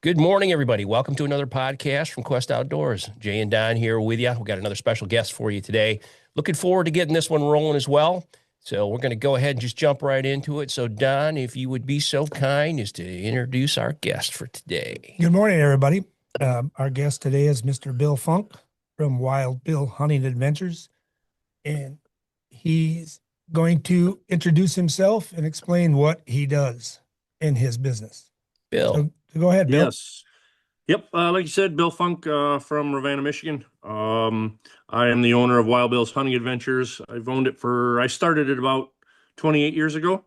Good morning, everybody. Welcome to another podcast from Quest Outdoors. Jay and Don here with you. We got another special guest for you today. Looking forward to getting this one rolling as well. So we're going to go ahead and just jump right into it. So Don, if you would be so kind as to introduce our guest for today. Good morning, everybody. Our guest today is Mr. Bill Funk from Wild Bill Hunting Adventures, and he's going to introduce himself and explain what he does in his business. Bill. So go ahead, Bill. Yes. Yep. Like you said, Bill Funk from Ravenna, Michigan. I am the owner of Wild Bill's Hunting Adventures. I started it about 28 years ago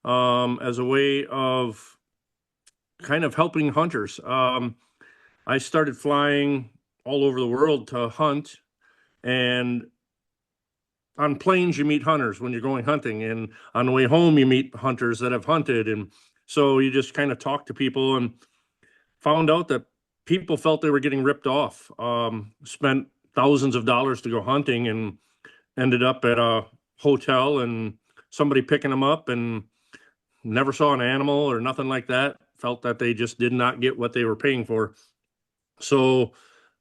as a way of kind of helping hunters. I started flying all over the world to hunt, and on planes you meet hunters when you're going hunting, and on the way home you meet hunters that have hunted, and so you just kind of talk to people and found out that people felt they were getting ripped off. Spent thousands of dollars to go hunting and ended up at a hotel and somebody picking them up and never saw an animal or nothing like that. Felt that they just did not get what they were paying for. So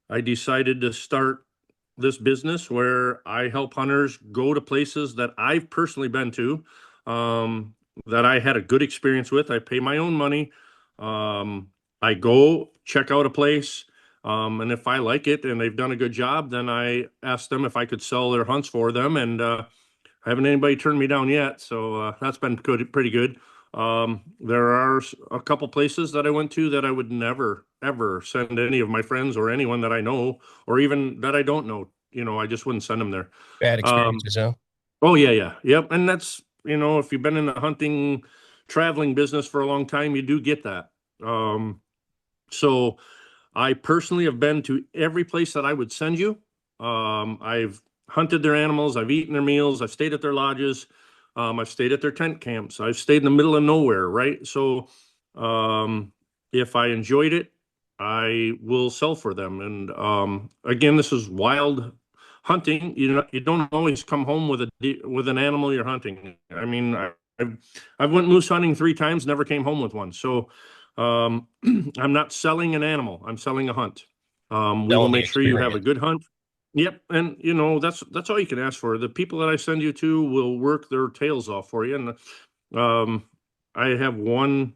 I decided to start this business where I help hunters go to places that I've personally been to, that I had a good experience with. I pay my own money. I go check out a place, and if I like it and they've done a good job, then I ask them if I could sell their hunts for them, and I haven't anybody turned me down yet, so that's been pretty good. There are a couple places that I went to that I would never, ever send any of my friends or anyone that I know, or even that I don't know. I just wouldn't send them there. Bad experiences, huh? Oh, yeah. Yep. And that's, if you've been in the hunting, traveling business for a long time, you do get that. So I personally have been to every place that I would send you. I've hunted their animals. I've eaten their meals. I've stayed at their lodges. I've stayed at their tent camps. I've stayed in the middle of nowhere, right? So if I enjoyed it, I will sell for them. And again, this is wild hunting. You don't always come home with an animal you're hunting. I mean, I've went moose hunting 3 times, never came home with one. So I'm not selling an animal. I'm selling a hunt. We will make sure you have a good hunt. Yep. And that's all you can ask for. The people that I send you to will work their tails off for you. And I have one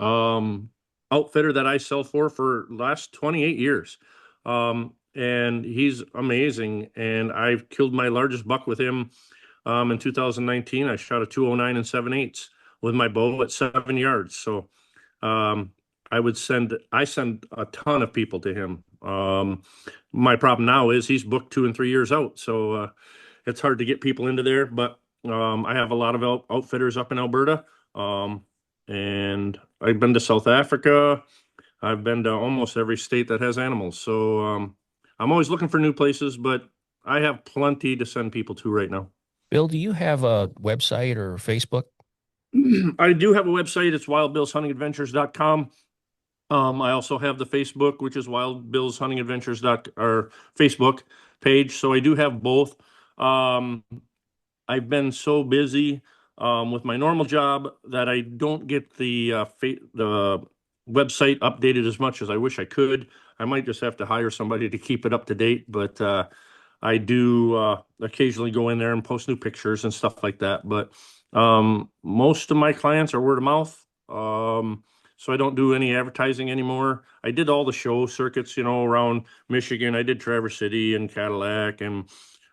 outfitter that I sell for the last 28 years. And he's amazing. And I've killed my largest buck with him in 2019. I shot a 209 and 7/8 with my bow at 7 yards. So I send a ton of people to him. My problem now is he's booked 2 and 3 years out. So it's hard to get people into there, but I have a lot of outfitters up in Alberta. And I've been to South Africa. I've been to almost every state that has animals. So I'm always looking for new places, but I have plenty to send people to right now. Bill, do you have a website or Facebook? I do have a website. It's wildbillshuntingadventures.com. I also have the Facebook, which is Wild Bill's Hunting Adventures or Facebook page. So I do have both. I've been so busy with my normal job that I don't get the website updated as much as I wish I could. I might just have to hire somebody to keep it up to date, but I do occasionally go in there and post new pictures and stuff like that. But most of my clients are word of mouth. So I don't do any advertising anymore. I did all the show circuits, around Michigan. I did Traverse City and Cadillac and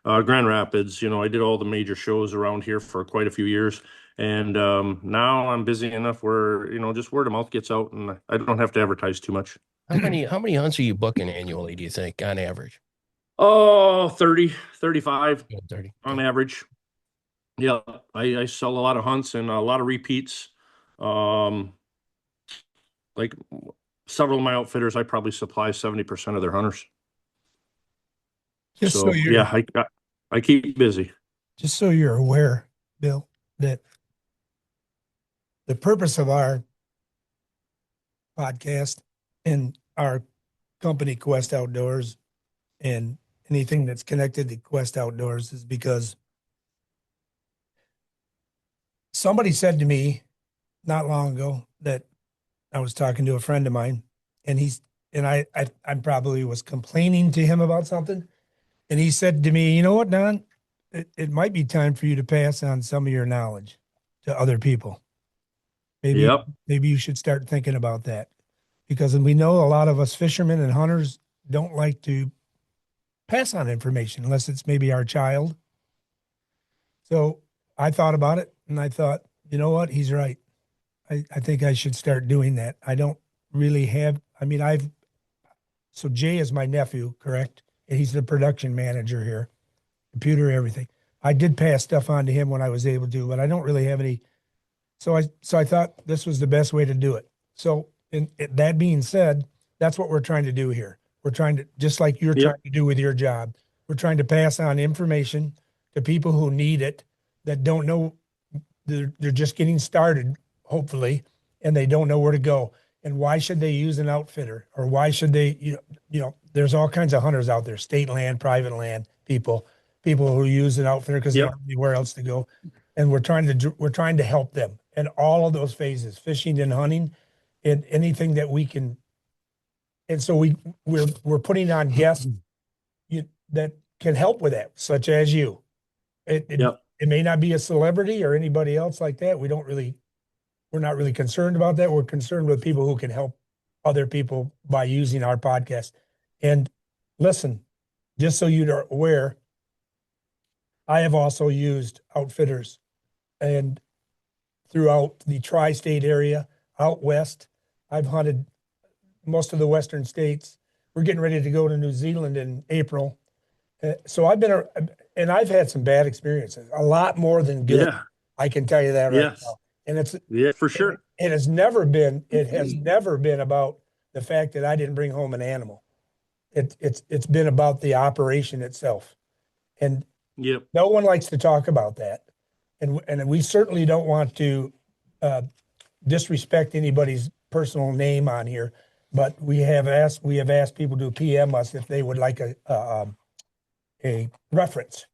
Grand Rapids. I did all the major shows around here for quite a few years. And now I'm busy enough where, just word of mouth gets out and I don't have to advertise too much. How many hunts are you booking annually, do you think, on average? Oh, 30, 35 30. on average. Yeah, I sell a lot of hunts and a lot of repeats. Like several of my outfitters, I probably supply 70% of their hunters. So yeah, I keep busy. Just so you're aware, Bill, that the purpose of our podcast and our company, Quest Outdoors, and anything that's connected to Quest Outdoors is because somebody said to me not long ago that I was talking to a friend of mine, and I probably was complaining to him about something. And he said to me, you know what, Don, it might be time for you to pass on some of your knowledge to other people. Yep. Maybe you should start thinking about that, because we know a lot of us fishermen and hunters don't like to pass on information unless it's maybe our child. So I thought about it and I thought, you know what? He's right. I think I should start doing that. I don't really have, I mean, so Jay is my nephew, correct? And he's the production manager here, computer, everything. I did pass stuff on to him when I was able to, but I don't really have any. So I thought this was the best way to do it. So that being said, that's what we're trying to do here. We're trying to, just like you're Yep. trying to do with your job, we're trying to pass on information to people who need it, that don't know, they're just getting started, hopefully, and they don't know where to go. And why should they use an outfitter, or why should they, there's all kinds of hunters out there, state land, private land, people who use an outfitter because they Yep. don't have anywhere else to go. And we're trying to help them in all of those phases, fishing and hunting, and anything that we can. And so we're putting on guests that can help with that, such as you. Yep. It may not be a celebrity or anybody else like that. We're not really concerned about that. We're concerned with people who can help other people by using our podcast. And listen, just so you're aware, I have also used outfitters and throughout the tri-state area, out west. I've hunted most of the western states. We're getting ready to go to New Zealand in April. So and I've had some bad experiences, a lot more than good. Yeah. I can tell you that right Yes. now. And Yeah, for sure. it has never been about the fact that I didn't bring home an animal. It's been about the operation itself. And Yep. no one likes to talk about that. And we certainly don't want to disrespect anybody's personal name on here, but we have asked people to PM us if they would like a reference.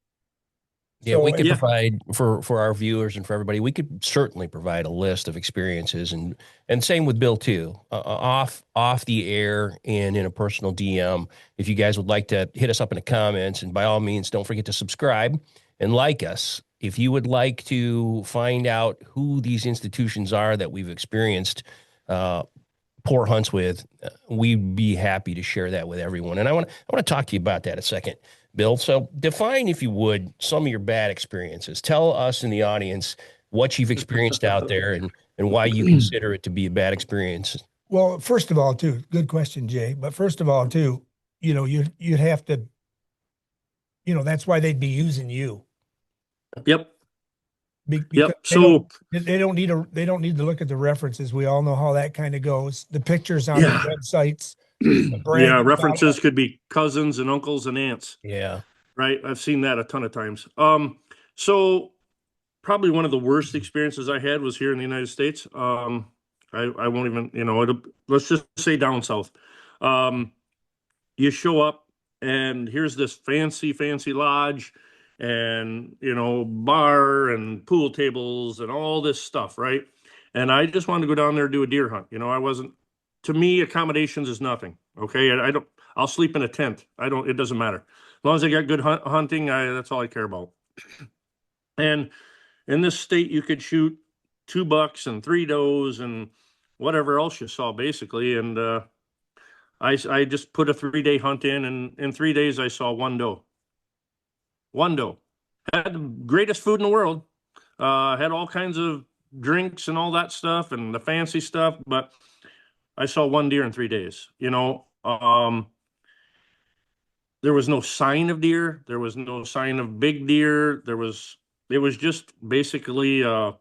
Yeah, we So, could Yeah. provide for our viewers and for everybody. We could certainly provide a list of experiences, and same with Bill too, off the air and in a personal DM. If you guys would like to hit us up in the comments, and by all means, don't forget to subscribe and like us. If you would like to find out who these institutions are that we've experienced poor hunts with, we'd be happy to share that with everyone. And I want to talk to you about that a second, Bill. So define, if you would, some of your bad experiences. Tell us in the audience what you've experienced out there and why you consider it to be a bad experience. well, first of all, too, good question, Jay. But first of all, too, you'd have to, that's why they'd be using you. Yep. Because Yep. So they don't need to look at the references. We all know how that kind of goes. The pictures on Yeah. the websites. yeah, references could be cousins and uncles and aunts, Yeah. right? I've seen that a ton of times. So probably one of the worst experiences I had was here in the United States. I won't even, let's just say down south. You show up and here's this fancy lodge and, bar and pool tables and all this stuff, right? And I just wanted to go down there and do a deer hunt. To me, accommodations is nothing. Okay. I'll sleep in a tent. It doesn't matter. As long as I got good hunting, that's all I care about. And in this state, you could shoot 2 bucks and 3 does and whatever else you saw, basically. And I just put a 3-day hunt in, and in 3 days, I saw 1 doe. 1 doe. Had the greatest food in the world. Had all kinds of drinks and all that stuff and the fancy stuff, but I saw 1 deer in 3 days. There was no sign of deer. There was no sign of big deer. It was just basically a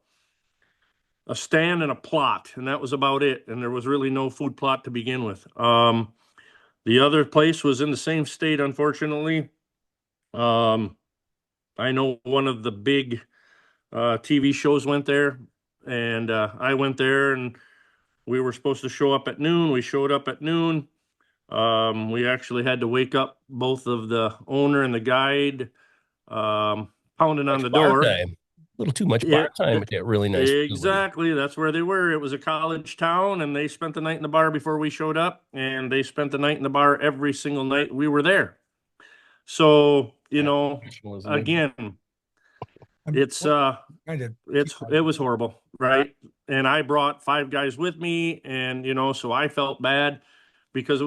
stand and a plot, and that was about it. And there was really no food plot to begin with. The other place was in the same state, unfortunately. I know one of the big TV shows went there, and I went there, and we were supposed to show up at noon. We showed up at noon. We actually had to wake up both of the owner and the guide, pounding on the Bar door. time. little too much Yeah, bar time at that really nice facility. exactly. That's where they were. It was a college town, and they spent the night in the bar before we showed up, and they spent the night in the bar every single night we were there. So, Yeah, professionalism. again, I'm it's kind of it was horrible, right? And I brought 5 guys with me, and so I felt bad because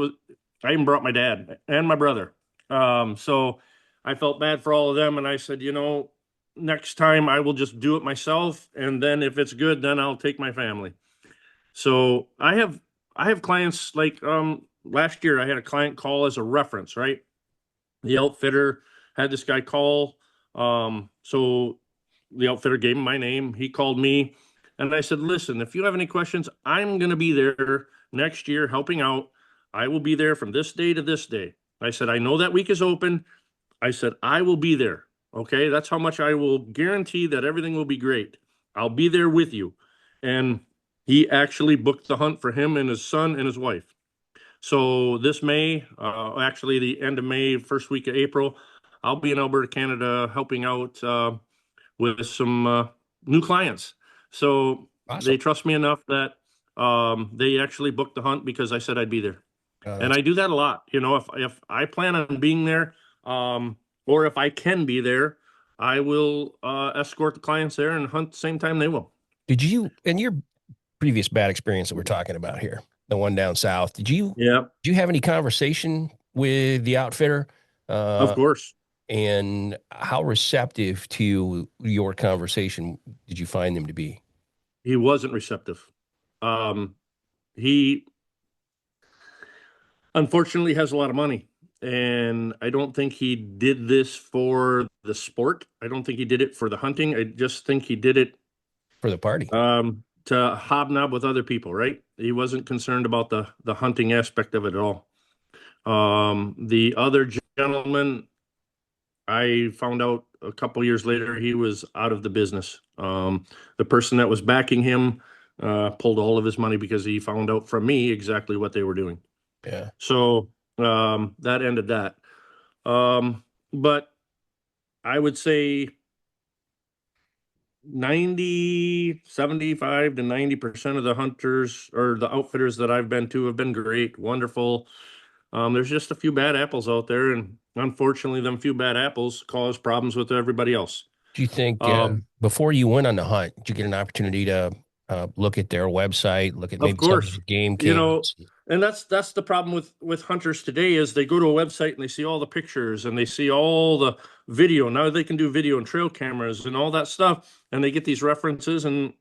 I even brought my dad and my brother. So I felt bad for all of them, and I said, next time I will just do it myself, and then if it's good, then I'll take my family. So I have clients like last year I had a client call as a reference, right? The outfitter had this guy call. So the outfitter gave him my name. He called me, and I said, listen, if you have any questions, I'm going to be there next year helping out. I will be there from this day to this day. I said, I know that week is open. I said, I will be there. Okay. That's how much I will guarantee that everything will be great. I'll be there with you. And he actually booked the hunt for him and his son and his wife. So this May, actually the end of May, first week of April, I'll be in Alberta, Canada, helping out with some new clients. So Awesome. they trust me enough that they actually booked the hunt because I said I'd be there. And I do that a lot. If I plan on being there, or if I can be there, I will escort the clients there and hunt the same time they will. Did you, in your previous bad experience that we're talking about here, the one down south, did you have any conversation with the outfitter? Of course. And how receptive to your conversation did you find them to be? He wasn't receptive. He unfortunately has a lot of money, and I don't think he did this for the sport. I don't think he did it for the hunting. I just think he did it For the party. to hobnob with other people, right? He wasn't concerned about the hunting aspect of it at all. The other gentleman, I found out a couple years later, he was out of the business. The person that was backing him pulled all of his money because he found out from me exactly what they were doing. Yeah. So that ended that. But I would say 75 to 90% of the hunters or the outfitters that I've been to have been great, wonderful. There's just a few bad apples out there, and unfortunately, them few bad apples cause problems with everybody else. Do you think before you went on the hunt, did you get an opportunity to look at their website, look at maybe Of course, some of the game cams? And that's the problem with hunters today is they go to a website and they see all the pictures and they see all the video. Now they can do video and trail cameras and all that stuff, and they get these references, and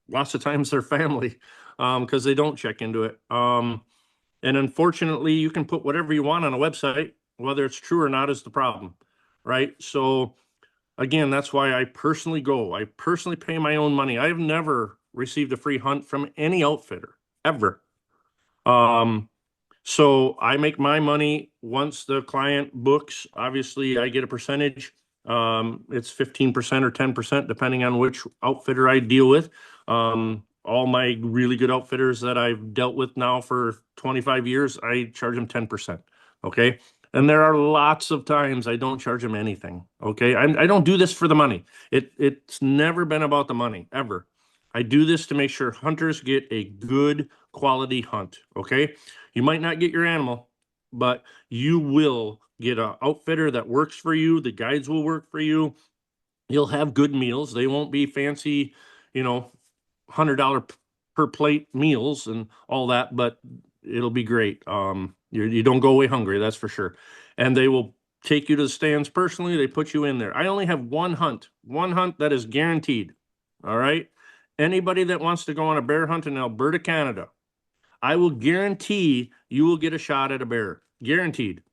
lots of times they're family because they don't check into it. And unfortunately, you can put whatever you want on a website, whether it's true or not is the problem, right? So again, that's why I personally go. I personally pay my own money. I've never received a free hunt from any outfitter ever. So I make my money once the client books. Obviously, I get a percentage. It's 15% or 10%, depending on which outfitter I deal with. All my really good outfitters that I've dealt with now for 25 years, I charge them 10%. Okay. And there are lots of times I don't charge them anything. Okay. I don't do this for the money. It's never been about the money, ever. I do this to make sure hunters get a good quality hunt. Okay. You might not get your animal, but you will get an outfitter that works for you. The guides will work for you. You'll have good meals. They won't be fancy, $100 per plate meals and all that, but it'll be great. You don't go away hungry, that's for sure. And they will take you to the stands personally. They put you in there. I only have one hunt that is guaranteed. All right. Anybody that wants to go on a bear hunt in Alberta, Canada, I will guarantee you will get a shot at a bear. Guaranteed.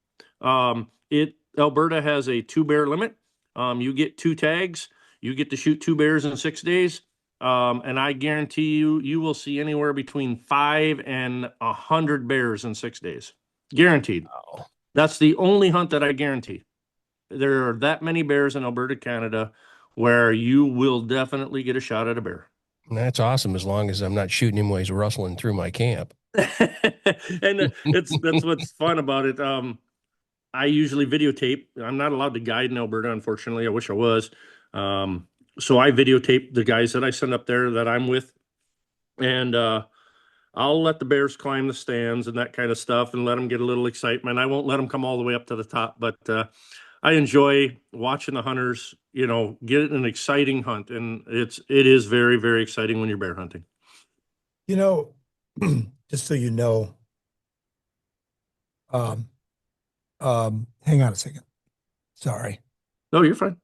Alberta has a 2-bear limit. You get 2 tags. You get to shoot 2 bears in 6 days. And I guarantee you will see anywhere between 5 and 100 bears in 6 days. Guaranteed. Wow. That's the only hunt that I guarantee. There are that many bears in Alberta, Canada, where you will definitely get a shot at a bear. That's awesome, as long as I'm not shooting him while he's rustling through my camp. And that's what's fun about it. I usually videotape. I'm not allowed to guide in Alberta, unfortunately. I wish I was. So I videotape the guys that I send up there that I'm with, and I'll let the bears climb the stands and that kind of stuff, and let them get a little excitement. I won't let them come all the way up to the top, but I enjoy watching the hunters, get an exciting hunt, and it is very, very exciting when you're bear hunting. You know, just so you know, um, hang on a second. Sorry. No, you're fine.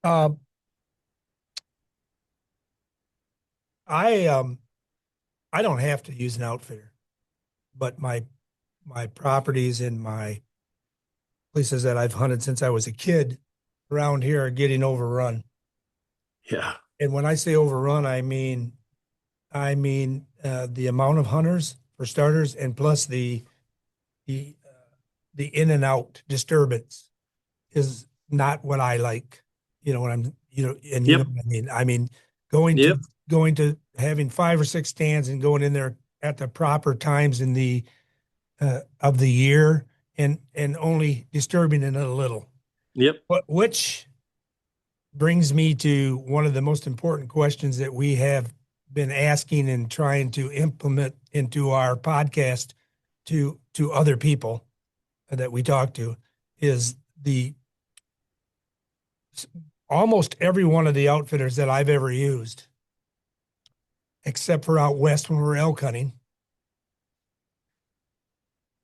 Um, I don't have to use an outfitter, but my properties and my places that I've hunted since I was a kid around here are getting overrun. Yeah. And when I say overrun, I mean the amount of hunters for starters, and plus the the in and out disturbance is not what I like. You know what I'm, and you know Yep. what I mean. I mean, going Yep. to going to having 5 or 6 stands and going in there at the proper times in the of the year, and only disturbing it a little. Yep. But which brings me to one of the most important questions that we have been asking and trying to implement into our podcast to other people that we talk to, is the almost every one of the outfitters that I've ever used, except for out west when we're elk hunting,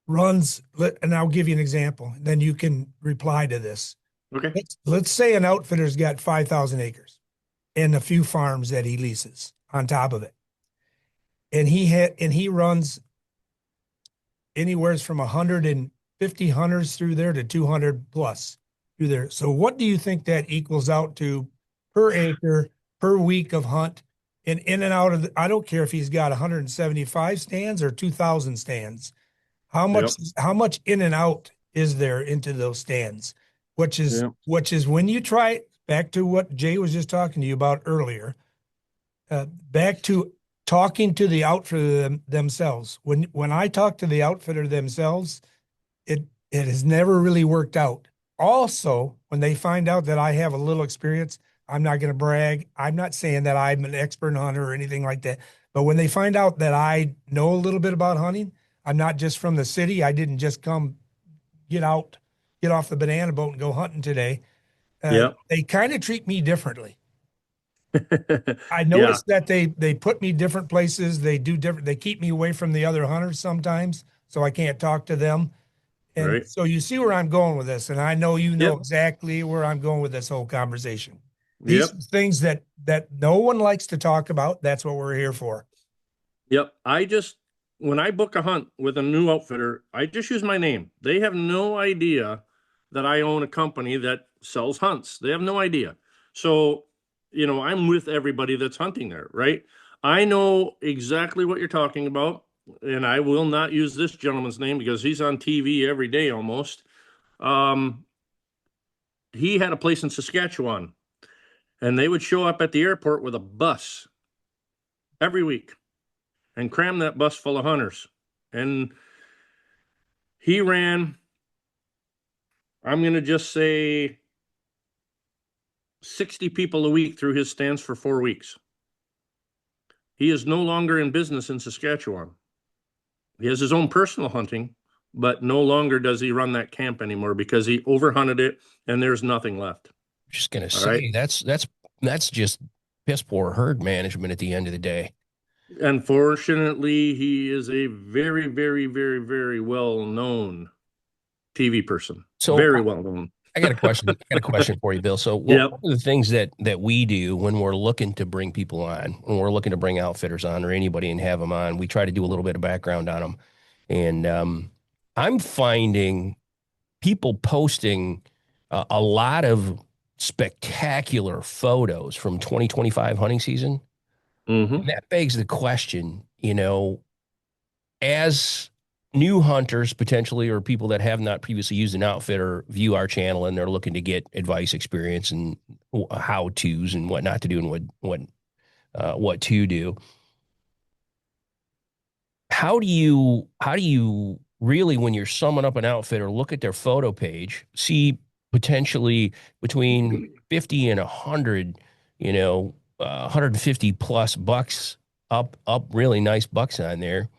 runs. And I'll give you an example, then you can reply to this. Okay. Let's say an outfitter's got 5,000 acres and a few farms that he leases on top of it. And he runs anywhere from 150 hunters through there to 200 plus through there. So what do you think that equals out to per acre, per week of hunt, and in and out of I don't care if he's got 175 stands or 2,000 stands. Yep. How much in and out is there into those stands? Which is Yep. when you try, back to what Jay was just talking to you about earlier, back to talking to the outfitter themselves. When I talk to the outfitter themselves, it has never really worked out. Also, when they find out that I have a little experience, I'm not going to brag. I'm not saying that I'm an expert hunter or anything like that. But when they find out that I know a little bit about hunting, I'm not just from the city. I didn't just come get off the banana boat and go hunting today. Yep. They kind of treat me differently. I Yeah. noticed that they put me different places. They do different. They keep me away from the other hunters sometimes, so I can't talk to them. And Right. so you see where I'm going with this, and I know you know Yep. exactly where I'm going with this whole conversation. These Yep. are things that no one likes to talk about. That's what we're here for. Yep. When I book a hunt with a new outfitter, I just use my name. They have no idea that I own a company that sells hunts. They have no idea. So, I'm with everybody that's hunting there, right? I know exactly what you're talking about, and I will not use this gentleman's name because he's on TV every day almost. He had a place in Saskatchewan, and they would show up at the airport with a bus every week and cram that bus full of hunters. And he ran, I'm going to just say 60 people a week through his stands for 4 weeks. He is no longer in business in Saskatchewan. He has his own personal hunting, but no longer does he run that camp anymore because he overhunted it and there's nothing left. Just gonna All right. say that's just piss poor herd management at the end of the day. Unfortunately, he is a very, very, very, very well known TV person. So Very well known. I got a question. I got a question for you, Bill. So Yep. one of the things that we do when we're looking to bring people on, when we're looking to bring outfitters on or anybody and have them on, we try to do a little bit of background on them. And I'm finding people posting a lot of spectacular photos from 2025 hunting season. Mm-hmm. And that begs the question, as new hunters potentially, or people that have not previously used an outfitter, view our channel and they're looking to get advice, experience, and how to's and what not to do and what to do. How do you really, when you're summing up an outfitter, look at their photo page, see potentially between 50 and 100, 150 plus bucks up really nice bucks on there,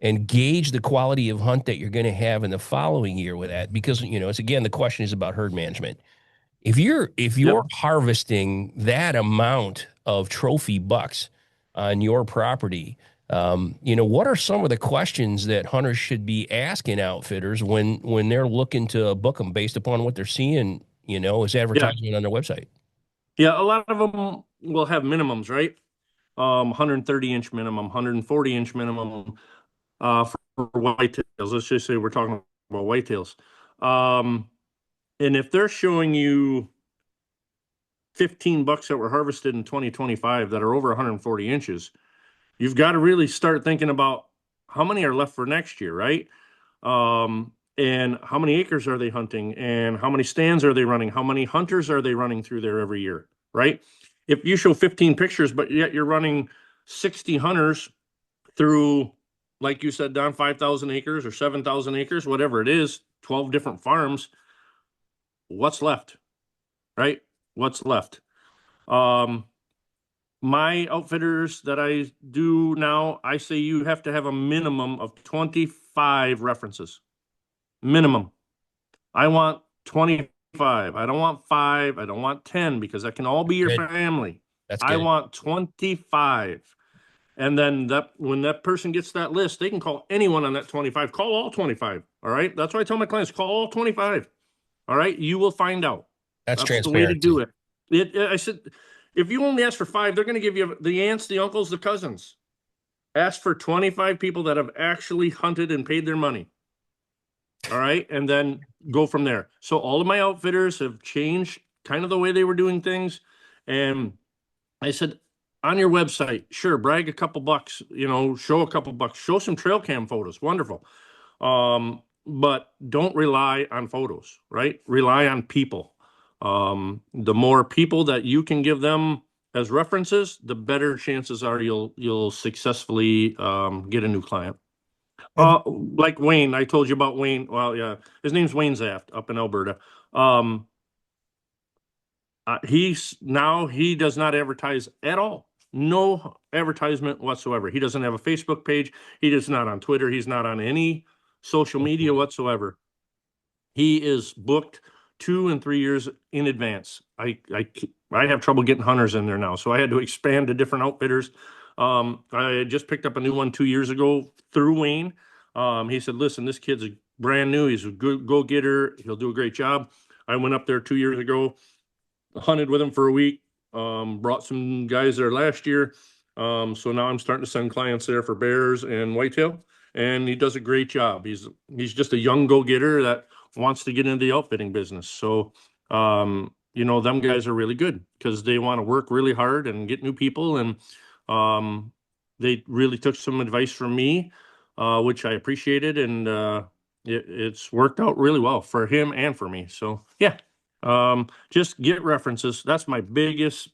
and gauge the quality of hunt that you're going to have in the following year with that. Because, it's again, the question is about herd management. If you're Yep. harvesting that amount of trophy bucks on your property, what are some of the questions that hunters should be asking outfitters when they're looking to book them based upon what they're seeing, as Yeah. advertisement on their website? Yeah. A lot of them will have minimums, right? 130-inch minimum, 140-inch minimum, for whitetails. Let's just say we're talking about whitetails. And if they're showing you 15 bucks that were harvested in 2025 that are over 140 inches, you've got to really start thinking about how many are left for next year, right? And how many acres are they hunting, and how many stands are they running? How many hunters are they running through there every year, right? If you show 15 pictures, but yet you're running 60 hunters through, like you said, Don, 5,000 acres or 7,000 acres, whatever it is, 12 different farms, what's left, right? What's left? My outfitters that I do now, I say you have to have a minimum of 25 references. Minimum. I want 25. I don't want 5. I don't want 10, because that can all be your Good. family. That's I good. want 25. And then when that person gets that list, they can call anyone on that 25. Call all 25. All right. That's why I tell my clients, call all 25. All right. You will find out. That's That's the way to do transparency. it. I said, if you only ask for 5, they're going to give you the aunts, the uncles, the cousins. Ask for 25 people that have actually hunted and paid their money. All right. And then go from there. So all of my outfitters have changed kind of the way they were doing things. And I said, on your website, sure, brag a couple bucks, show a couple bucks, show some trail cam photos. Wonderful. But don't rely on photos, right? Rely on people. The more people that you can give them as references, the better chances are you'll successfully get a new client. Like Wayne, I told you about Wayne. Well, yeah, his name's Wayne Zaft up in Alberta. He does not advertise at all. No advertisement whatsoever. He doesn't have a Facebook page. He is not on Twitter. He's not on any social media whatsoever. He is booked 2 and 3 years in advance. I have trouble getting hunters in there now, so I had to expand to different outfitters. I just picked up a new one 2 years ago through Wayne. He said, "Listen, this kid's brand new. He's a good go-getter. He'll do a great job." I went up there 2 years ago, hunted with him for a week. Brought some guys there last year. So now I'm starting to send clients there for bears and whitetail, and he does a great job. He's just a young go-getter that wants to get into the outfitting business. So, them guys are really good because they want to work really hard and get new people. And they really took some advice from me, which I appreciated. And it's worked out really well for him and for me. So, yeah, just get references. That's my biggest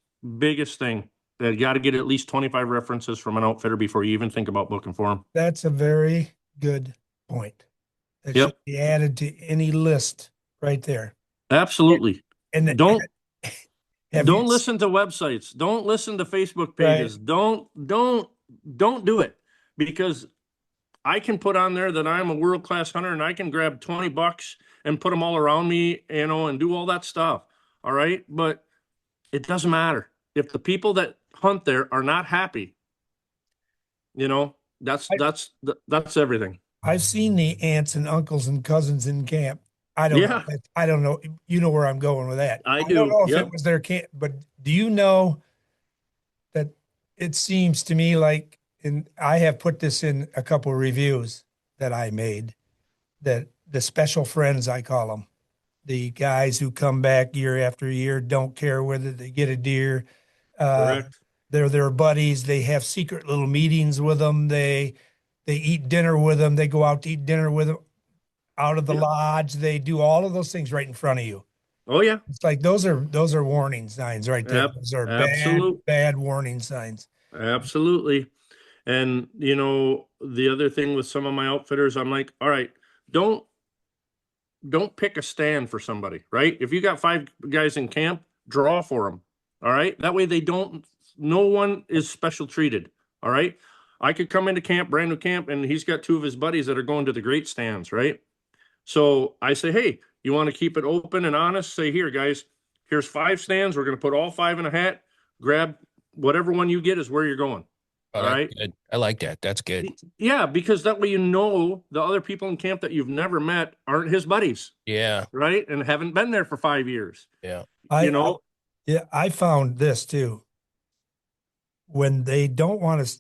thing. You got to get at least 25 references from an outfitter before you even think about booking for them. That's a very good point. That Yep. should be added to any list right there. Absolutely. And Don't have you, listen to websites. Don't listen to Facebook Right. pages. Don't do it, because I can put on there that I'm a world-class hunter and I can grab 20 bucks and put them all around me, and do all that stuff. All right. But it doesn't matter if the people that hunt there are not happy. That's everything. I've seen the aunts and uncles and cousins in camp. I don't know. Yeah, I don't know. You know where I'm going with that. I don't do. know if Yep. it was their camp, but do you know that it seems to me like, and I have put this in a couple of reviews that I made, that the special friends, I call them, the guys who come back year after year, don't care whether they get a deer. Correct. They're their buddies. They have secret little meetings with them. They eat dinner with them. They go out to eat dinner with them out of the Yep. lodge. They do all of those things right in front of you. Oh yeah. It's like those are warning signs right there. Yep. Those are Absolute. bad warning signs. Absolutely. And the other thing with some of my outfitters, I'm like, all right, don't don't pick a stand for somebody, right? If you got 5 guys in camp, draw for them. All right. That way no one is special treated. All right. I could come into camp, brand new camp, and he's got 2 of his buddies that are going to the great stands, right? So I say, hey, you want to keep it open and honest? Say, here, guys, here's 5 stands. We're going to put all 5 in a hat. Grab whatever one you get is where you're going. Oh, All that's right. good. I like that. That's good. Yeah, because that way the other people in camp that you've never met aren't his buddies, Yeah. right? And haven't been there for 5 years. Yeah. I found this too. When they don't want to,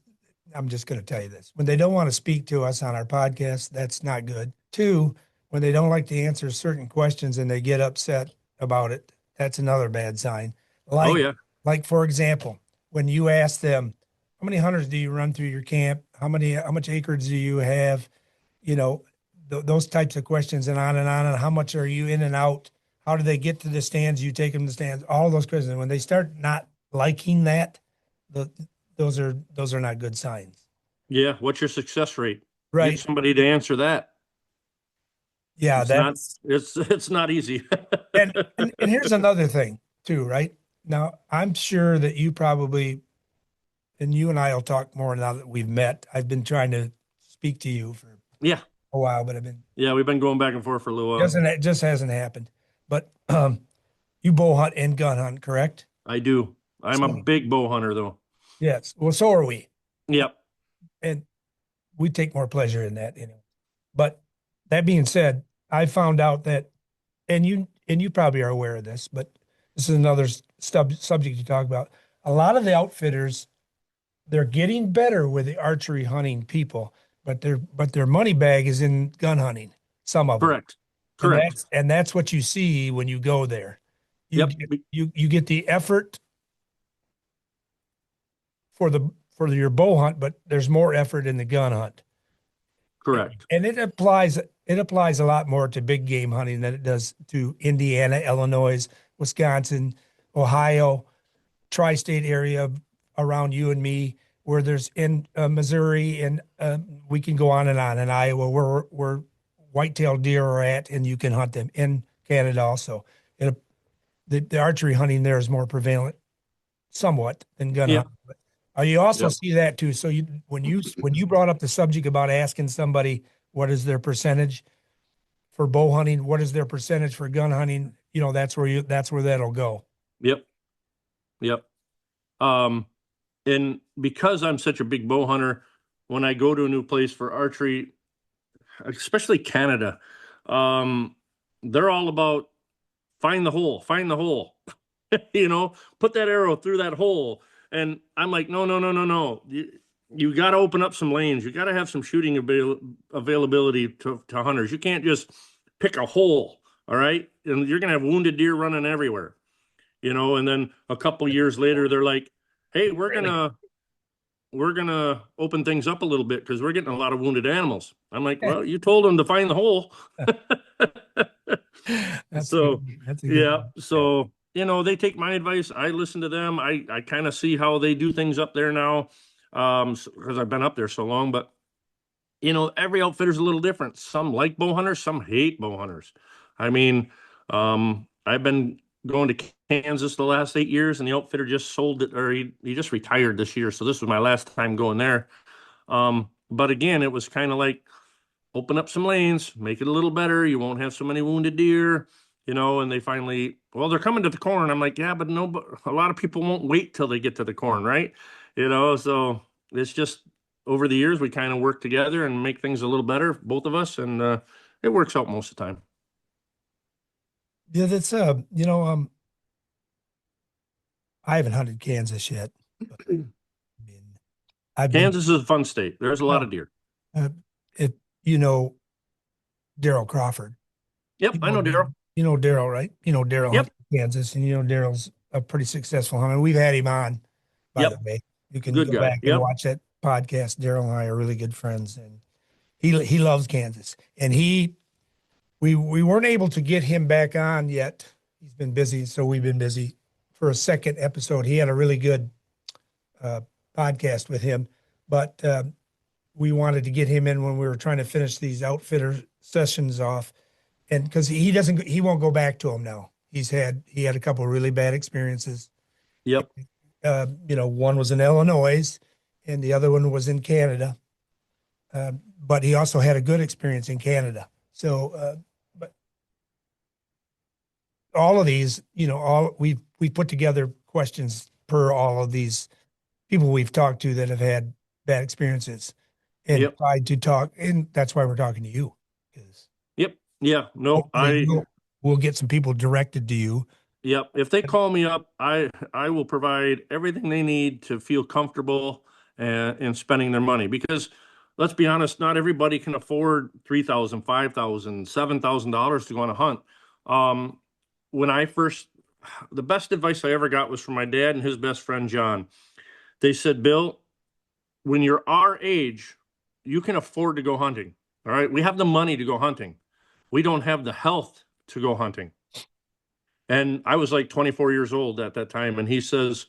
I'm just going to tell you this. When they don't want to speak to us on our podcast, that's not good. 2, when they don't like to answer certain questions and they get upset about it, that's another bad sign. Oh yeah. Like for example, when you ask them, how many hunters do you run through your camp? How much acreage do you have? You know, those types of questions and on and on. And how much are you in and out? How do they get to the stands? You take them to the stands, all those questions. When they start not liking that, those are not good signs. Yeah. What's your success rate? Right. Get somebody to answer that. Yeah. It's not easy. and here's another thing too, right? Now, I'm sure that you probably, and you and I will talk more now that we've met. I've been trying to speak to you for Yeah. a while, but We've been going back and forth for a little while. it just hasn't happened. But you bow hunt and gun hunt, correct? I do. I'm a big bow hunter though. Yes. Well, so are we. Yep. And we take more pleasure in that, But that being said, I found out that, and you probably are aware of this, but this is another subject to talk about. A lot of the outfitters, they're getting better with the archery hunting people, but their money bag is in gun hunting. Some of them. Correct. Correct. And that's what you see when you go there. You get the effort for your bow hunt, but there's more effort in the gun hunt. Correct. And it applies a lot more to big game hunting than it does to Indiana, Illinois, Wisconsin, Ohio, tri-state area around you and me, where there's in Missouri, and we can go on, and Iowa, where white-tailed deer are at, and you can hunt them in Canada also. The archery hunting there is more prevalent somewhat than gun hunting. But you also see that too. So when you brought up the subject about asking somebody what is their percentage for bow hunting, what is their percentage for gun hunting, that's where that'll go. Yep. And because I'm such a big bow hunter, when I go to a new place for archery, especially Canada, they're all about find the hole, put that arrow through that hole. And I'm like, no. You got to open up some lanes. You got to have some shooting availability to hunters. You can't just pick a hole. All right. And you're going to have wounded deer running everywhere, and then a couple years later, they're like, hey, we're going to open things up a little bit because we're getting a lot of wounded animals. I'm like, well, you told them to find the hole. So they take my advice. I listen to them. I kind of see how they do things up there now, because I've been up there so long. But, every outfitter's a little different. Some like bow hunters, some hate bow hunters. I mean, I've been going to Kansas the last 8 years, and the outfitter just sold it, or he just retired this year. So this was my last time going there. But again, it was kind of like, open up some lanes, make it a little better. You won't have so many wounded deer, and they finally, they're coming to the corn. I'm like, yeah, but a lot of people won't wait till they get to the corn, right? So it's just over the years, we kind of work together and make things a little better, both of us. And it works out most of the time. Yeah, that's, I haven't hunted Kansas yet. But, Kansas is a fun state. There's a lot of deer. Daryl Crawford. Yep, I know Daryl. You know Daryl, right? Daryl Yep. Kansas, and Daryl's a pretty successful hunter. We've had him on, by the way. You can go back and watch that podcast. Daryl and I are really good friends, and he loves Kansas. And we weren't able to get him back on yet. He's been busy, so we've been busy for a second episode. He had a really good podcast with him, but we wanted to get him in when we were trying to finish these outfitter sessions off. And because he won't go back to them now. He had a couple of really bad experiences. Yep. One was in Illinois and the other one was in Canada. But he also had a good experience in Canada. So, but all of these, we put together questions per all of these people we've talked to that have had bad experiences and Yep. tried to talk. And that's why we're talking to you. 'Cause Yep. Yeah. No, hopefully we'll get some people directed to you. Yep. If they call me up, I will provide everything they need to feel comfortable in spending their money. Because let's be honest, not everybody can afford $3,000, $5,000, $7,000 to go on a hunt. When the best advice I ever got was from my dad and his best friend John. They said, Bill, when you're our age, you can afford to go hunting. All right, we have the money to go hunting. We don't have the health to go hunting. And I was like 24 years old at that time. And he says,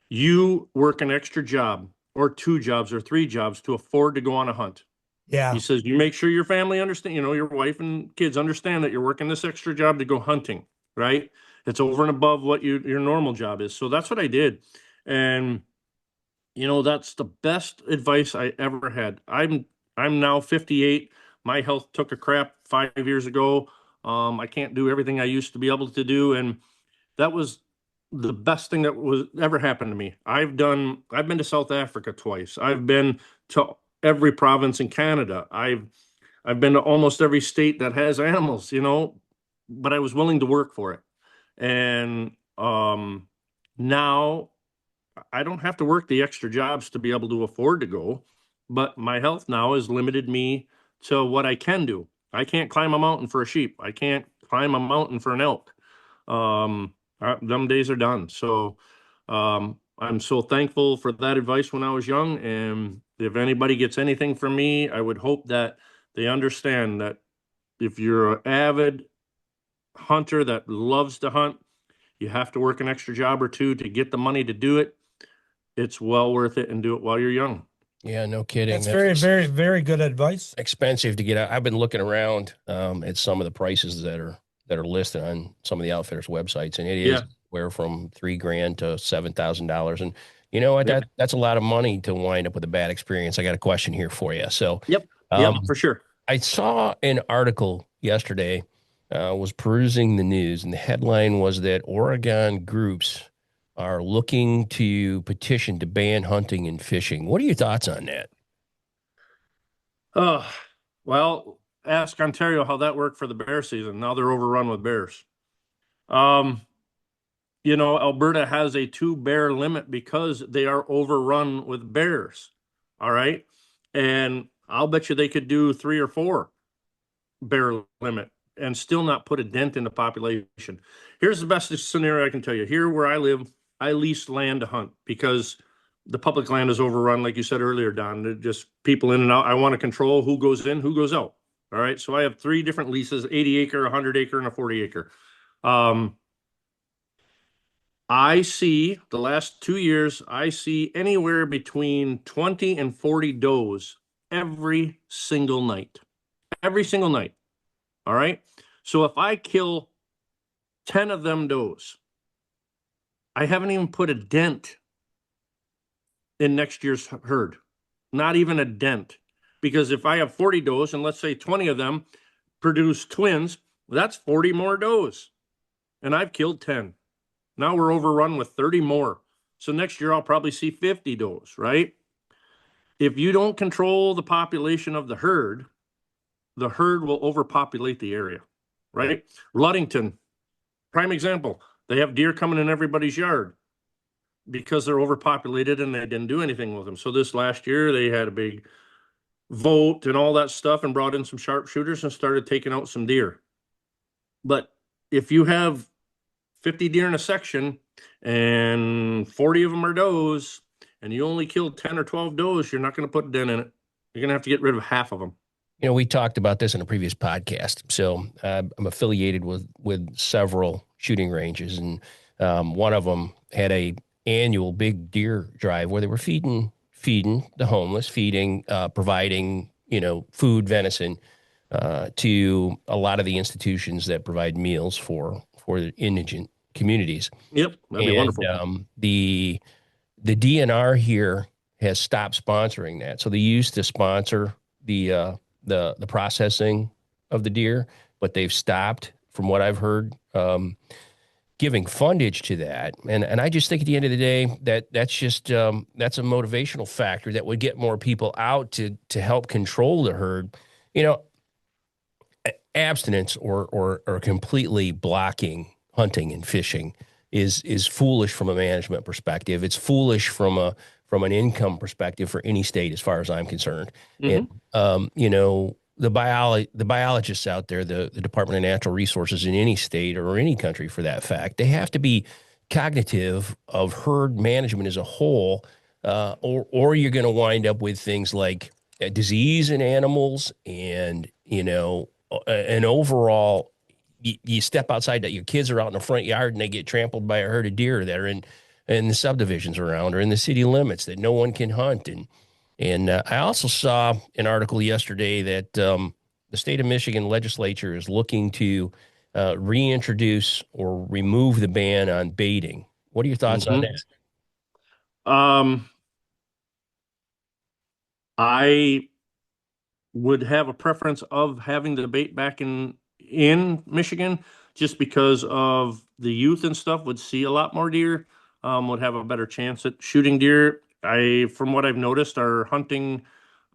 you work an extra job or 2 jobs or 3 jobs to afford to go on a hunt. Yeah. He says, you make sure your family understand, your wife and kids understand that you're working this extra job to go hunting, right? It's over and above what your normal job is. So that's what I did. And, that's the best advice I ever had. I'm now 58. My health took a crap 5 years ago. I can't do everything I used to be able to do. And that was the best thing that was ever happened to me. I've been to South Africa twice. I've been to every province in Canada. I've been to almost every state that has animals, but I was willing to work for it. And now I don't have to work the extra jobs to be able to afford to go, but my health now has limited me to what I can do. I can't climb a mountain for a sheep. I can't climb a mountain for an elk. Them days are done. So I'm so thankful for that advice when I was young. And if anybody gets anything from me, I would hope that they understand that if you're an avid hunter that loves to hunt, you have to work an extra job or 2 to get the money to do it. It's well worth it, and do it while you're young. Yeah, no kidding. That's very, very, very good advice. Expensive to get out. I've been looking around at some of the prices that are listed on some of the outfitters' websites, and it is where from $3,000 to $7,000. And you know what? That's a lot of money to wind up with a bad experience. I got a question here for you. So, Yep, for sure. I saw an article yesterday. Was perusing the news, and the headline was that Oregon groups are looking to petition to ban hunting and fishing. What are your thoughts on that? Well, ask Ontario how that worked for the bear season. Now they're overrun with bears. Alberta has a 2 bear limit because they are overrun with bears. All right. And I'll bet you they could do 3 or 4 bear limit and still not put a dent in the population. Here's the best scenario I can tell you. Here where I live, I lease land to hunt because the public land is overrun, like you said earlier, Don. They're just people in and out. I want to control who goes in, who goes out. All right. So I have 3 different leases, 80 acre, 100 acre, and a 40 acre. I see the last 2 years, I see anywhere between 20 and 40 does every single night. Every single night. All right. So if I kill 10 of them does, I haven't even put a dent in next year's herd. Not even a dent. Because if I have 40 does and let's say 20 of them produce twins, that's 40 more does. And I've killed 10. Now we're overrun with 30 more. So next year I'll probably see 50 does, right? If you don't control the population of the herd will overpopulate the area, right? Ludington, prime example. They have deer coming in everybody's yard because they're overpopulated and they didn't do anything with them. So this last year they had a big vote and all that stuff and brought in some sharpshooters and started taking out some deer. But if you have 50 deer in a section and 40 of them are does and you only killed 10 or 12 does, you're not going to put a dent in it. You're going to have to get rid of half of them. We talked about this in a previous podcast. So I'm affiliated with several shooting ranges, and one of them had a annual big deer drive where they were feeding the homeless, providing food, venison. to a lot of the institutions that provide meals for indigent communities. Yep, that'd be And wonderful. The DNR here has stopped sponsoring that. So they used to sponsor the processing of the deer, but they've stopped, from what I've heard, giving fundage to that. And I just think at the end of the day that's just that's a motivational factor that would get more people out to help control the herd. You know, abstinence or completely blocking hunting and fishing is foolish from a management perspective. It's foolish from an income perspective for any state, as far as I'm concerned. Mhm. And you know, the biologists out there, the Department of Natural Resources in any state or any country for that fact, they have to be cognitive of herd management as a whole, or you're going to wind up with things like disease in animals, and you know, an overall. You step outside, that your kids are out in the front yard and they get trampled by a herd of deer that are in the subdivisions around or in the city limits that no one can hunt. And I also saw an article yesterday that the state of Michigan legislature is looking to reintroduce or remove the ban on baiting. What are your thoughts on Mhm. that? I would have a preference of having the debate back in Michigan, just because of the youth and stuff would see a lot more deer, would have a better chance at shooting deer. From what I've noticed, our hunting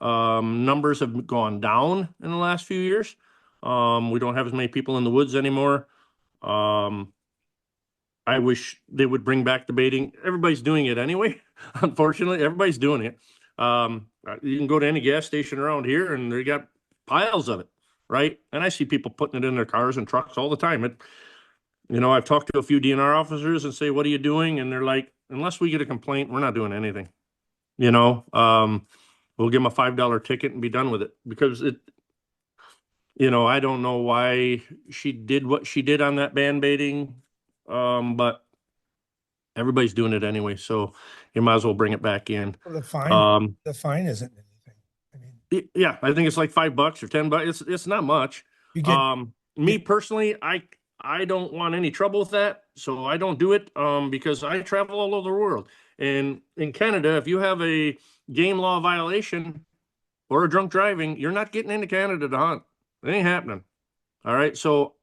numbers have gone down in the last few years. We don't have as many people in the woods anymore. I wish they would bring back the baiting. Everybody's doing it anyway. Unfortunately, everybody's doing it. You can go to any gas station around here and they got piles of it, right? And I see people putting it in their cars and trucks all the time. I've talked to a few DNR officers and say, "What are you doing?" And they're like, "Unless we get a complaint, we're not doing anything." We'll give them a $5 ticket and be done with it, because I don't know why she did what she did on that ban baiting, but everybody's doing it anyway, so you might as well bring it back in. Well, the fine isn't anything. I mean, Yeah, I think it's like $5 or $10. It's not much. you get Me personally, I don't want any trouble with that, so I don't do it. Because I travel all over the world, and in Canada, if you have a game law violation or a drunk driving, you're not getting into Canada to hunt. It ain't happening. All right, so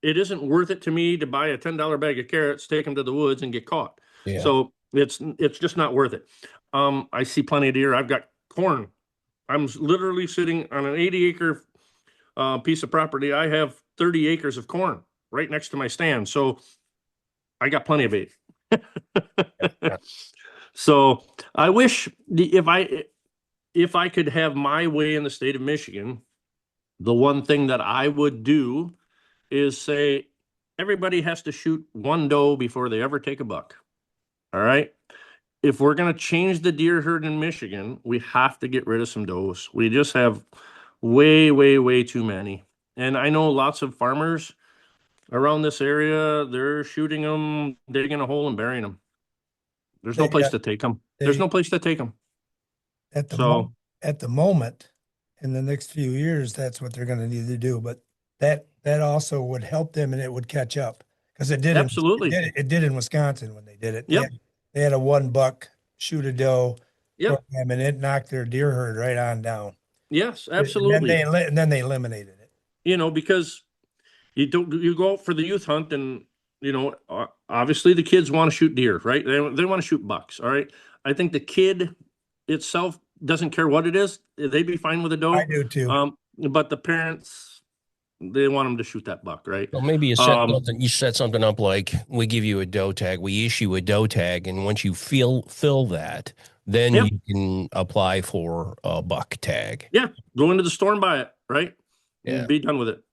it isn't worth it to me to buy a $10 bag of carrots, take them to the woods, and get caught. Yeah. So it's just not worth it. I see plenty of deer. I've got corn. I'm literally sitting on an 80-acre piece of property. I have 30 acres of corn right next to my stand. So I got plenty of bait. So I wish if I could have my way in the state of Michigan, the one thing that I would do is say everybody has to shoot one doe before they ever take a buck. All right. If we're going to change the deer herd in Michigan, we have to get rid of some does. We just have way, way, way too many. And I know lots of farmers around this area, they're shooting them, digging a hole and burying them. There's no place to take them. There's no place to take them. At the moment, in the next few years, that's what they're going to need to do. But that also would help them, and it would catch up, because it did. Absolutely. It did in Wisconsin when they did it. Yep. They had a 1 buck shoot a doe. Yep. Program, and it knocked their deer herd right on down. Yes, absolutely. And then they eliminated it. Because you go out for the youth hunt, and obviously the kids want to shoot deer, right? They want to shoot bucks. All right. I think the kid itself doesn't care what it is. They'd be fine with a doe. I do too. But the parents, they want them to shoot that buck, right? Well, maybe you set something up like, we give you a doe tag, we issue a doe tag, and once you fill that, then Yep. you can apply for a buck tag. Yeah, go into the store and buy it, right? Yeah. And be done with it.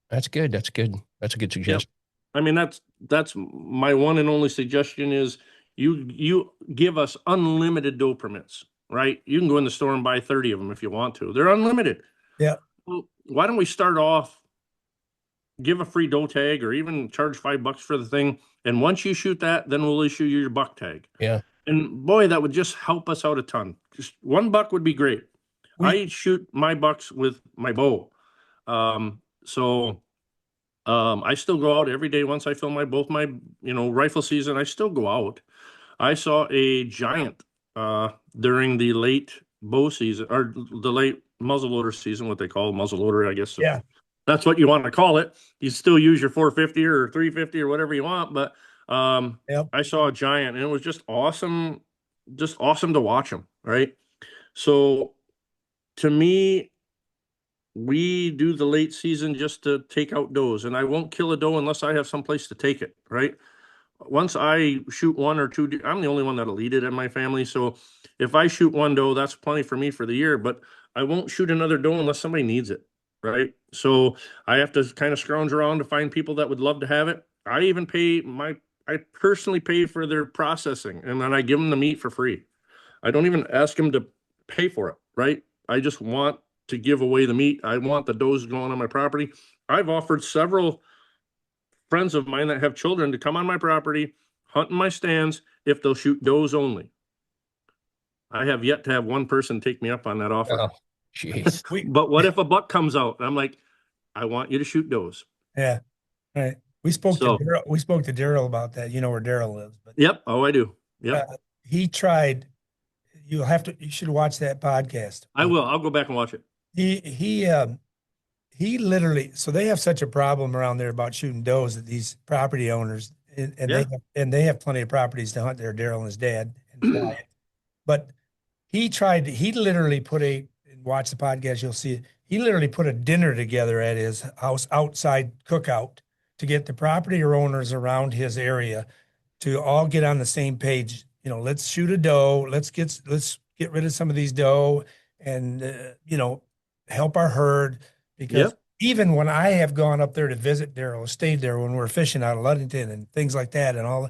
That's good. That's good. That's a good suggestion. I mean, that's my one and only suggestion is you give us unlimited doe permits, right? You can go in the store and buy 30 of them if you want to. They're unlimited. Yeah. Well, why don't we start off, give a free doe tag, or even charge $5 for the thing, and once you shoot that, then we'll issue you your buck tag. Yeah. And boy, that would just help us out a ton. Just 1 buck would be great. I shoot my bucks with my bow. I still go out every day once I fill both my, rifle season. I still go out. I saw a giant during the late bow season or the late muzzleloader season, what they call muzzleloader, I guess. Yeah. That's what you want to call it. You still use your 450 or 350 or whatever you want, but Yep. I saw a giant and it was just awesome to watch them, right? So to me, we do the late season just to take out does, and I won't kill a doe unless I have some place to take it, right? Once I shoot one or two, I'm the only one that'll eat it in my family. So if I shoot one doe, that's plenty for me for the year, but I won't shoot another doe unless somebody needs it, right? So I have to kind of scrounge around to find people that would love to have it. I personally pay for their processing, and then I give them the meat for free. I don't even ask them to pay for it, right? I just want to give away the meat. I want the does going on my property. I've offered several friends of mine that have children to come on my property, hunt in my stands if they'll shoot does only. I have yet to have one person take me up on that offer. Oh, jeez. But what if a buck comes out? I'm like, I want you to shoot does. Yeah. Right. We spoke So- to Daryl about that. You know where Daryl lives, but Yep. Oh, I do. Yep. he tried. You should watch that podcast. I will. I'll go back and watch it. He literally, so they have such a problem around there about shooting does that these property owners and they have plenty of properties to hunt there, Daryl and his dad and fly it. But he literally watch the podcast, you'll see it. He literally put a dinner together at his house outside cookout to get the property owners around his area to all get on the same page. Let's shoot a doe. Let's get rid of some of these doe and, help our herd. Because even when I have gone up there to visit Daryl, stayed there when we're fishing out of Ludington and things like that, and all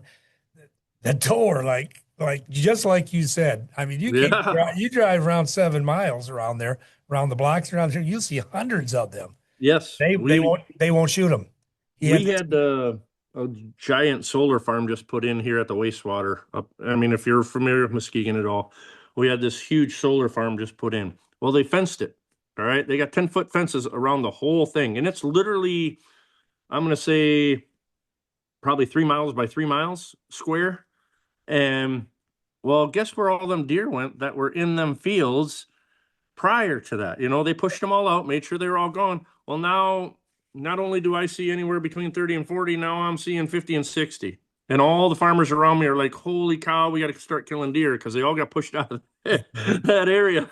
that doe are like just like you said. I mean, you drive around 7 miles around there, around the blocks around there, you'll see hundreds of them. Yes. They won't shoot them. We had a giant solar farm just put in here at the wastewater. If you're familiar with Muskegon at all, we had this huge solar farm just put in. Well, they fenced it. All right. They got 10-foot fences around the whole thing. And it's literally, I'm going to say probably 3 miles by 3 miles square. And well, guess where all them deer went that were in them fields prior to that? They pushed them all out, made sure they were all gone. Well, now, not only do I see anywhere between 30 and 40, now I'm seeing 50 and 60. And all the farmers around me are like, holy cow, we got to start killing deer because they all got pushed out of that area.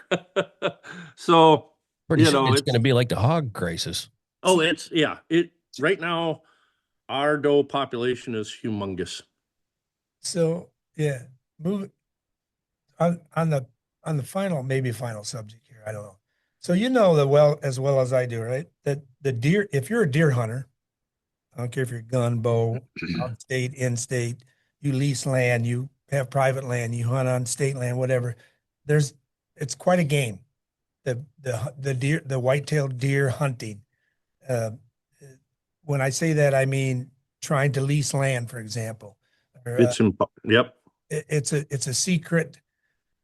So, Pretty soon it's going to be like the hog crisis. Oh, right now, our doe population is humongous. So yeah, move on the final subject here. I don't know. So as well as I do, right? That the deer, if you're a deer hunter, I don't care if you're gun, bow, out state, in state, you lease land, you have private land, you hunt on state land, whatever. It's quite a game. The white-tailed deer hunting. When I say that, I mean trying to lease land, for example. Yep. It's a secret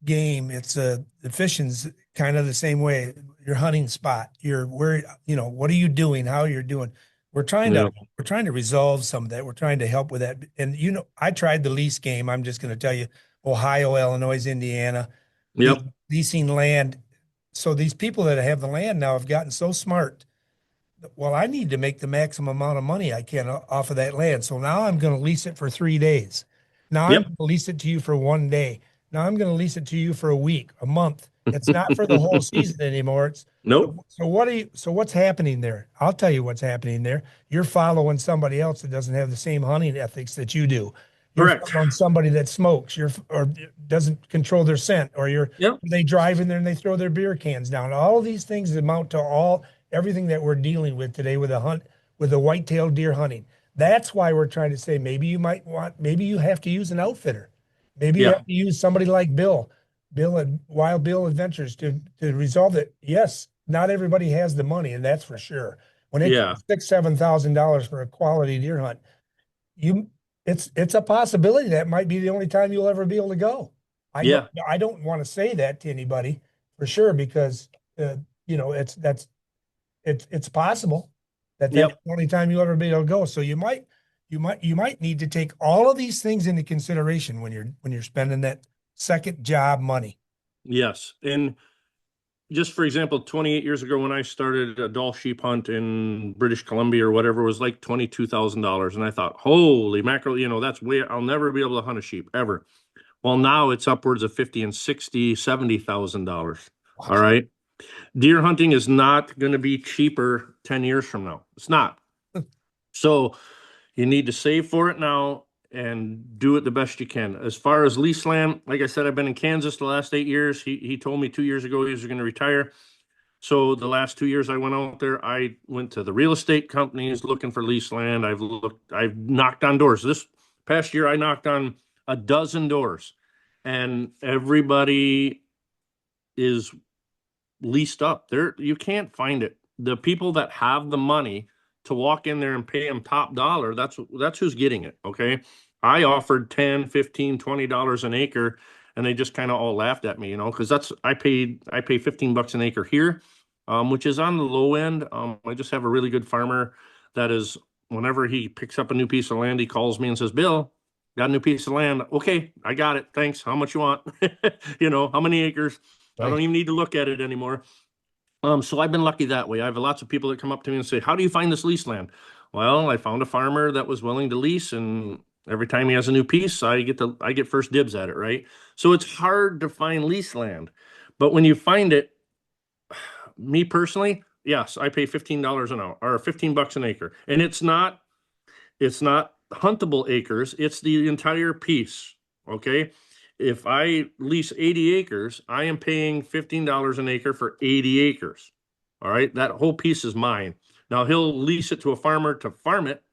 game. The fishing's kind of the same way. Your hunting spot. What are you doing? How you're doing? We're trying to resolve some of that. We're trying to help with that. And I tried the lease game. I'm just going to tell you, Ohio, Illinois, Indiana, leasing land. So these people that have the land now have gotten so smart. Well, I need to make the maximum amount of money I can off of that land. So now I'm going to lease it for 3 days. Now I'm going to lease it to you for 1 day. Now I'm going to lease it to you for a week, a month. It's not for the whole season anymore. Nope. So what's happening there? I'll tell you what's happening there. You're following somebody else that doesn't have the same hunting ethics that you do. Correct. On somebody that smokes, or doesn't control their scent, or they drive in there and they throw their beer cans down. All of these things amount to everything that we're dealing with today with the white-tailed deer hunting. That's why we're trying to say maybe you have to use an outfitter. Maybe you have to use somebody like Bill at Wild Bill Adventures to resolve it. Yes, not everybody has the money, and that's for sure. When it costs $6,000-7,000 for a quality deer hunt, it's a possibility that might be the only time you'll ever be able to go. I don't want to say that to anybody for sure, because it's possible that Yep. that's the only time you'll ever be able to go. So you might need to take all of these things into consideration when you're spending that second job money. Yes. And just for example, 28 years ago when I started a Dall sheep hunt in British Columbia or whatever, it was like $22,000. And I thought, holy mackerel, that's way, I'll never be able to hunt a sheep ever. Well, now it's upwards of 50 and 60, $70,000. All right. Deer hunting is not going to be cheaper 10 years from now. It's not. So you need to save for it now and do it the best you can. As far as lease land, like I said, I've been in Kansas the last 8 years. He told me 2 years ago he was going to retire. So the last 2 years I went out there, I went to the real estate companies looking for lease land. I've knocked on doors. This past year I knocked on a dozen doors, and everybody is leased up. You can't find it. The people that have the money to walk in there and pay them top dollar, that's who's getting it. Okay. I offered $10, $15, $20 an acre, and they just kind of all laughed at me, because I pay $15 an acre here, which is on the low end. I just have a really good farmer that is, whenever he picks up a new piece of land, he calls me and says, Bill, got a new piece of land. Okay, I got it. Thanks. How much you want? How many acres? I don't even need to look at it anymore. So I've been lucky that way. I have lots of people that come up to me and say, how do you find this lease land? Well, I found a farmer that was willing to lease, and every time he has a new piece, I get first dibs at it, right? So it's hard to find lease land. But when you find it, me personally, yes, I pay $15 an hour or $15 an acre. And it's not huntable acres, it's the entire piece. Okay. If I lease 80 acres, I am paying $15 an acre for 80 acres. All right. That whole piece is mine. Now he'll lease it to a farmer to farm it.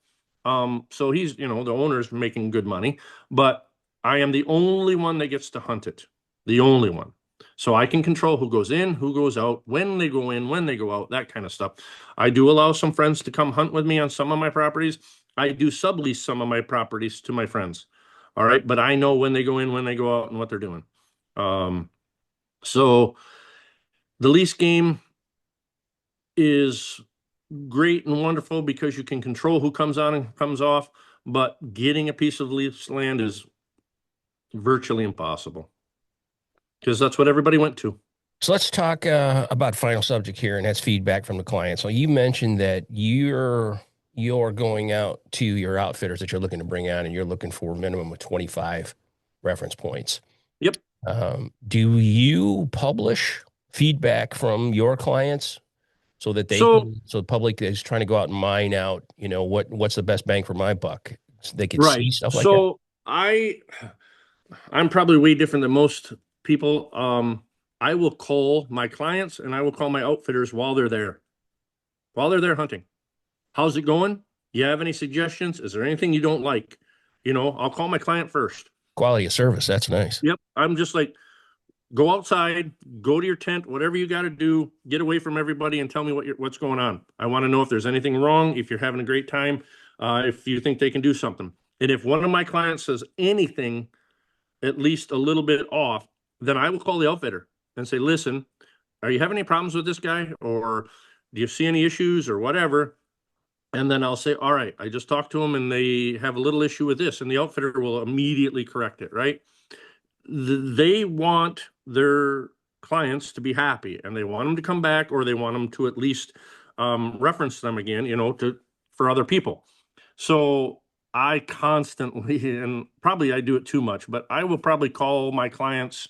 So he's, the owner's making good money, but I am the only one that gets to hunt it. The only one. So I can control who goes in, who goes out, when they go in, when they go out, that kind of stuff. I do allow some friends to come hunt with me on some of my properties. I do sublease some of my properties to my friends. All right. But I know when they go in, when they go out, and what they're doing. So the lease game is great and wonderful because you can control who comes on and comes off, but getting a piece of lease land is virtually impossible because that's what everybody went to. So let's talk about final subject here, and that's feedback from the client. So you mentioned that you're going out to your outfitters that you're looking to bring on, and you're looking for a minimum of 25 reference points. Yep. Do you publish feedback from your clients so that so the public is trying to go out and mine out, what's the best bang for my buck? So they can see stuff like that. So I'm probably way different than most people. I will call my clients and I will call my outfitters while they're there hunting. How's it going? You have any suggestions? Is there anything you don't like? I'll call my client first. Quality of service. That's nice. Yep. I'm just like, go outside, go to your tent, whatever you got to do, get away from everybody and tell me what's going on. I want to know if there's anything wrong, if you're having a great time, if you think they can do something. And if one of my clients says anything, at least a little bit off, then I will call the outfitter and say, listen, are you having any problems with this guy? Or do you see any issues or whatever? And then I'll say, all right, I just talked to them and they have a little issue with this. And the outfitter will immediately correct it, right? They want their clients to be happy and they want them to come back, or they want them to at least reference them again, for other people. So I constantly, and probably I do it too much, but I will probably call my clients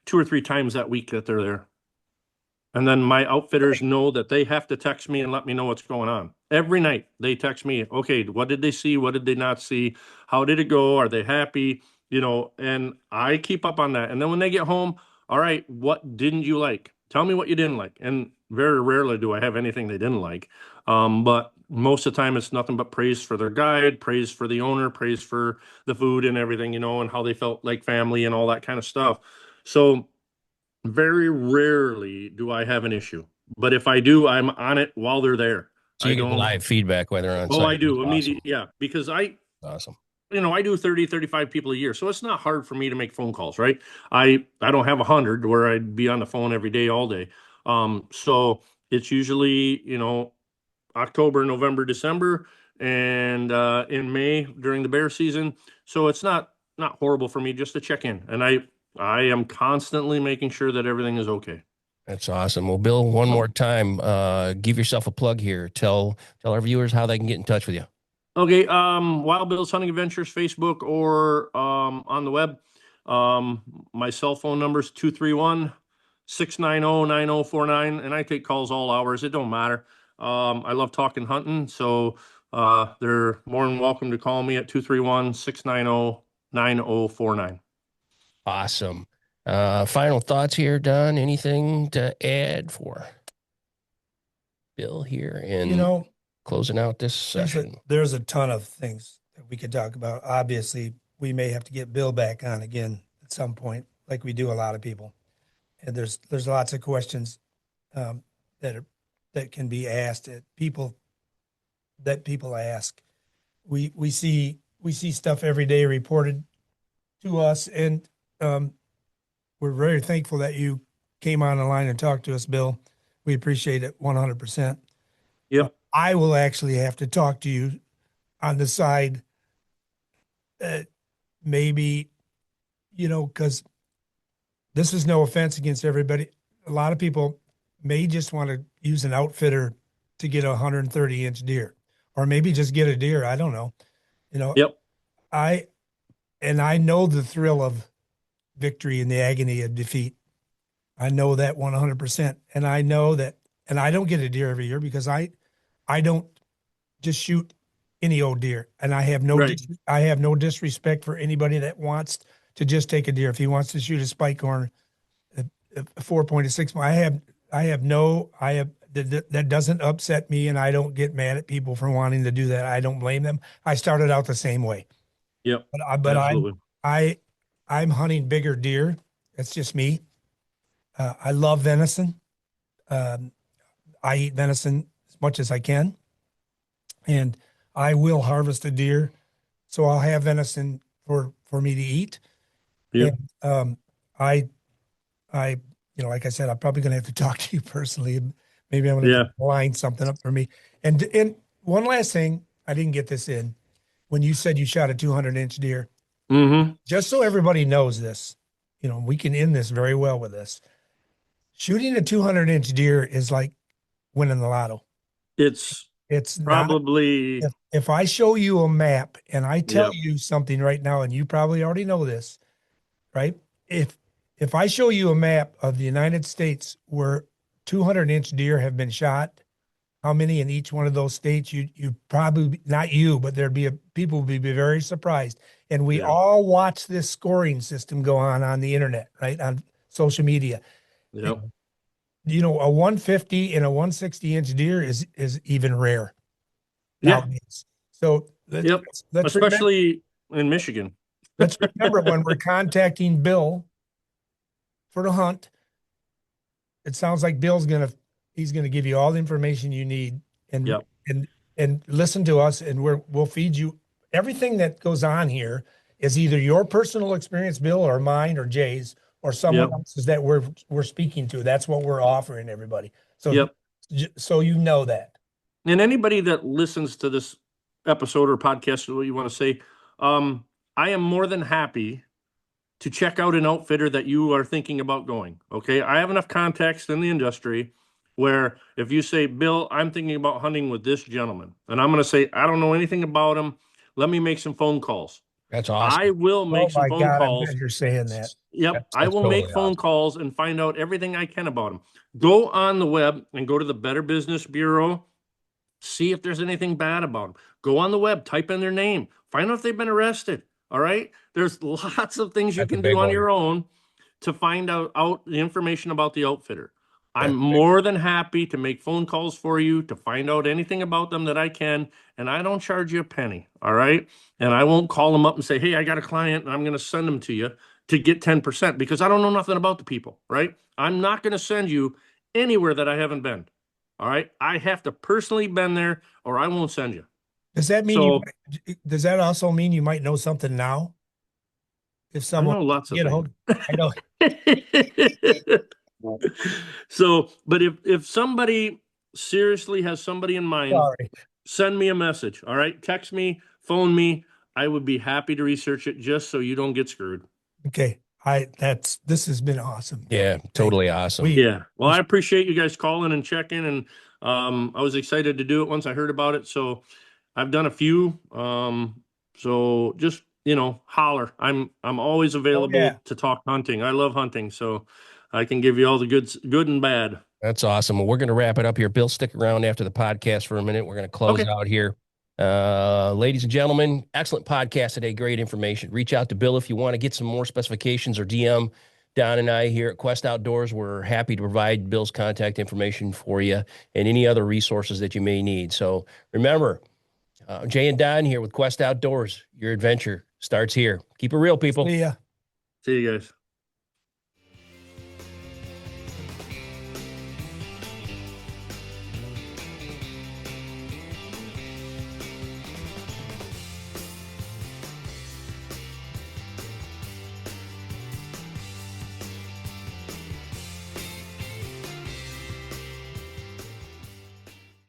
2 or 3 times that week that they're there. And then my outfitters know that they have to text me and let me know what's going on. Every night they text me, okay, what did they see? What did they not see? How did it go? Are they happy? And I keep up on that. And then when they get home, all right, what didn't you like? Tell me what you didn't like. And very rarely do I have anything they didn't like. But most of the time it's nothing but praise for their guide, praise for the owner, praise for the food and everything, and how they felt like family and all that kind of stuff. So very rarely do I have an issue, but if I do, I'm on it while they're there. So you get live feedback while they're on site. Oh, I do immediately. Yeah. Because awesome. I do 30, 35 people a year. So it's not hard for me to make phone calls, right? I don't have 100 where I'd be on the phone every day, all day. So it's usually, October, November, December, and in May during the bear season. So it's not horrible for me just to check in. And I am constantly making sure that everything is okay. That's awesome. Well, Bill, one more time, give yourself a plug here. Tell our viewers how they can get in touch with you. Okay, Wild Bill's Hunting Adventures, Facebook or on the web. My cell phone number is 231-690-9049, and I take calls all hours. It don't matter. I love talking hunting, so they're more than welcome to call me at 231-690-9049. Awesome. Final thoughts here, Don. Anything to add for Bill here in closing out this session? There's a ton of things that we could talk about. Obviously, we may have to get Bill back on again at some point, like we do a lot of people. And there's lots of questions that can be asked at people ask. We see stuff every day reported to us, and we're very thankful that you came on the line and talked to us, Bill. We appreciate it 100%. Yep. I will actually have to talk to you on the side, maybe, because this is no offense against everybody. A lot of people may just want to use an outfitter to get a 130-inch deer, or maybe just get a deer. I don't know. Yep. I know the thrill of victory and the agony of defeat. I know that 100%. And I know that, and I don't get a deer every year because I don't just shoot any old deer. And I have no disrespect for anybody that wants to just take a deer. If he wants to shoot a spike horn, a 4.6, that doesn't upset me, and I don't get mad at people for wanting to do that. I don't blame them. I started out the same way. Yep. But absolutely. I'm hunting bigger deer. That's just me. I love venison. I eat venison as much as I can, and I will harvest a deer, so I'll have venison for me to eat. Yep. And, like I said, I'm probably going to have to talk to you personally. Maybe I'm going to line something up for me. And one last thing, I didn't get this in when you said you shot a 200-inch deer. Mm-hmm. Just so everybody knows this, we can end this very well with this. Shooting a 200-inch deer is like winning the lotto. It's probably not, if I show you a map and I tell you something right now, and you probably already know this, right? If I show you a map of the United States where 200-inch deer have been shot, how many in each one of those states, you probably, not you, but people would be very surprised. And we all watch this scoring system go on the internet, right? On social media. Yep. A 150 and a 160-inch deer is even rare. Yeah. Nowadays. So let's especially in Michigan. Let's remember when we're contacting Bill for the hunt, it sounds like Bill's he's gonna give you all the information you need, and listen to us, and we'll feed you everything that goes on here is either your personal experience, Bill, or mine, or Jay's, or someone else's that we're speaking to. That's what we're offering everybody. So so you know that. And anybody that listens to this episode or podcast, what you want to say, I am more than happy to check out an outfitter that you are thinking about going. Okay. I have enough contacts in the industry where if you say, Bill, I'm thinking about hunting with this gentleman, and I'm going to say, I don't know anything about him. Let me make some phone calls. That's awesome. I will make some phone calls. I'm glad you're saying that. Yep. I will make phone calls and find out everything I can about him. Go on the web and go to the Better Business Bureau. See if there's anything bad about them. Go on the web, type in their name, find out if they've been arrested. All right. There's lots of things you can do on your own to find out the information about the outfitter. I'm more than happy to make phone calls for you to find out anything about them that I can. And I don't charge you a penny. All right. And I won't call them up and say, hey, I got a client and I'm going to send them to you to get 10% because I don't know nothing about the people. Right. I'm not going to send you anywhere that I haven't been. All right. I have to personally been there or I won't send you. Does that mean does that also mean you might know something now? If someone I know lots of things. I know. So, but if somebody seriously has somebody in mind, Sorry. send me a message. All right, text me, phone me. I would be happy to research it just so you don't get screwed. Okay. This has been awesome. Yeah, totally awesome. Yeah. Well, I appreciate you guys calling and checking, and I was excited to do it once I heard about it. So I've done a few. So just, holler. I'm always available yeah. to talk hunting. I love hunting, so I can give you all the good and bad. That's awesome. Well, we're going to wrap it up here. Bill, stick around after the podcast for a minute. We're going to close Okay. out here. Ladies and gentlemen, excellent podcast today. Great information. Reach out to Bill if you want to get some more specifications, or DM Don and I here at Quest Outdoors. We're happy to provide Bill's contact information for you and any other resources that you may need. So remember, Jay and Don here with Quest Outdoors. Your adventure starts here. Keep it real, people. See ya. See you guys.